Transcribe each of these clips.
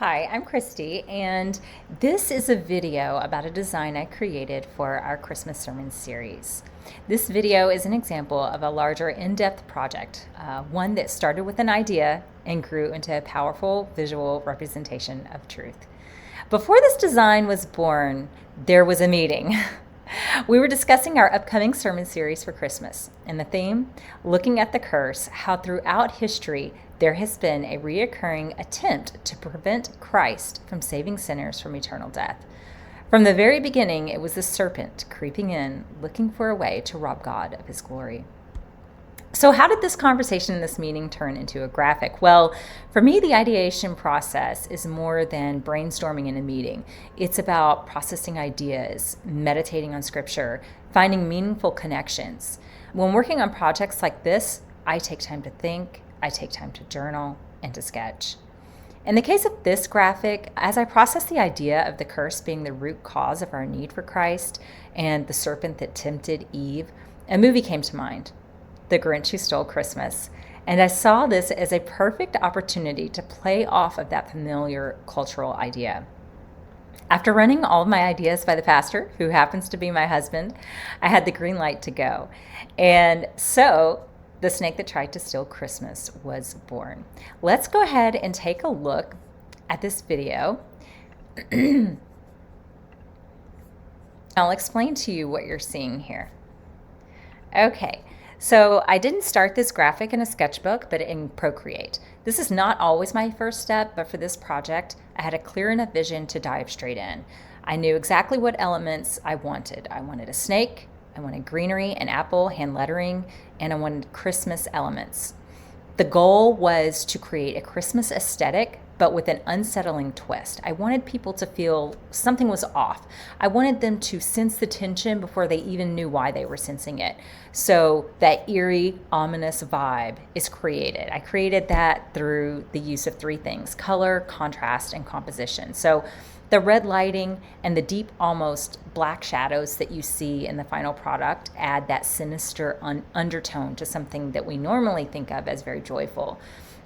Hi, I'm Christy, and this is a video about a design I created for our Christmas sermon series. This video is an example of a larger, in-depth project, one that started with an idea and grew into a powerful visual representation of truth. Before this design was born, there was a meeting. We were discussing our upcoming sermon series for Christmas, and the theme, looking at the curse, how throughout history there has been a reoccurring attempt to prevent Christ from saving sinners from eternal death. From the very beginning, it was the serpent creeping in, looking for a way to rob God of his glory. So how did this conversation and this meeting turn into a graphic? Well, for me, the ideation process is more than brainstorming in a meeting. It's about processing ideas, meditating on scripture, finding meaningful connections. When working on projects like this, I take time to think, I take time to journal, and to sketch. In the case of this graphic, as I process the idea of the curse being the root cause of our need for Christ and the serpent that tempted Eve, a movie came to mind, The Grinch Who Stole Christmas. And I saw this as a perfect opportunity to play off of that familiar cultural idea. After running all of my ideas by the pastor, who happens to be my husband, I had the green light to go. And so the snake that tried to steal Christmas was born. Let's go ahead and take a look at this video. I'll explain to you what you're seeing here. Okay. So I didn't start this graphic in a sketchbook, but in Procreate. This is not always my first step, but for this project, I had a clear enough vision to dive straight in. I knew exactly what elements I wanted. I wanted a snake, I wanted greenery, an apple, hand lettering, and I wanted Christmas elements. The goal was to create a Christmas aesthetic, but with an unsettling twist. I wanted people to feel something was off. I wanted them to sense the tension before they even knew why they were sensing it. So that eerie, ominous vibe is created. I created that through the use of three things: color, contrast, and composition. So the red lighting and the deep, almost black shadows that you see in the final product add that sinister undertone to something that we normally think of as very joyful.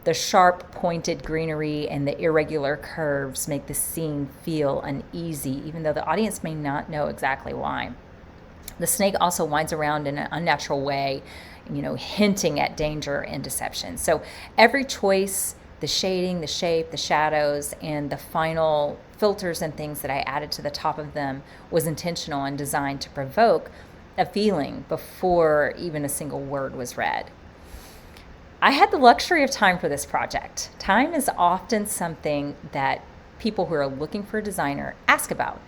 The sharp, pointed greenery and the irregular curves make the scene feel uneasy, even though the audience may not know exactly why. The snake also winds around in an unnatural way, hinting at danger and deception. So every choice, the shading, the shape, the shadows, and the final filters and things that I added to the top of them was intentional and designed to provoke a feeling before even a single word was read. I had the luxury of time for this project. Time is often something that people who are looking for a designer ask about.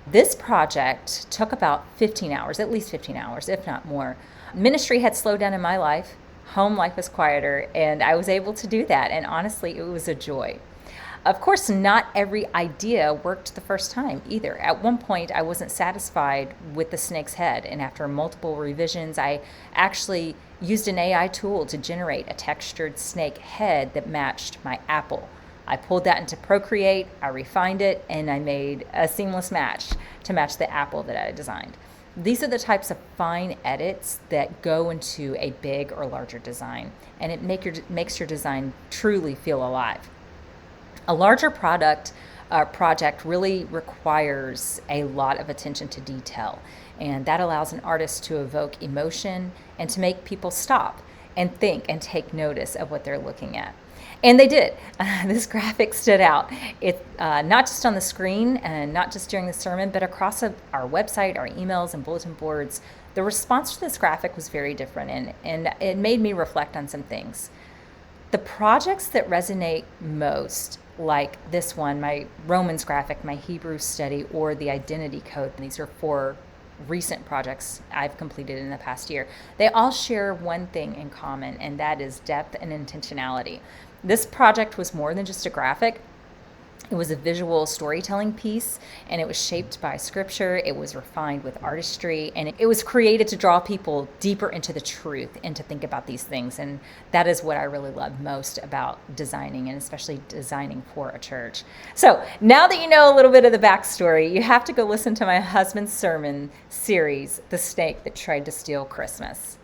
This project took about 15 hours, at least 15 hours, if not more. Ministry had slowed down in my life. Home life was quieter, and I was able to do that. And honestly, it was a joy. Of course, not every idea worked the first time either. At one point, I wasn't satisfied with the snake's head, and after multiple revisions, I actually used an AI tool to generate a textured snake head that matched my apple. I pulled that into Procreate, I refined it, and I made a seamless match to match the apple that I designed. These are the types of fine edits that go into a big or larger design, and it makes your design truly feel alive. A larger project really requires a lot of attention to detail, and that allows an artist to evoke emotion and to make people stop and think and take notice of what they're looking at. And they did. This graphic stood out. It's not just on the screen and not just during the sermon, but across our website, our emails, and bulletin boards. The response to this graphic was very different, and it made me reflect on some things. The projects that resonate most, like this one, my Romans graphic, my Hebrew study, or the identity code, and these are 4 recent projects I've completed in the past year, they all share one thing in common, and that is depth and intentionality. This project was more than just a graphic. It was a visual storytelling piece, and it was shaped by scripture. It was refined with artistry, and it was created to draw people deeper into the truth and to think about these things. And that is what I really love most about designing, and especially designing for a church. So now that you know a little bit of the backstory, you have to go listen to my husband's sermon series, The Snake That Tried to Steal Christmas.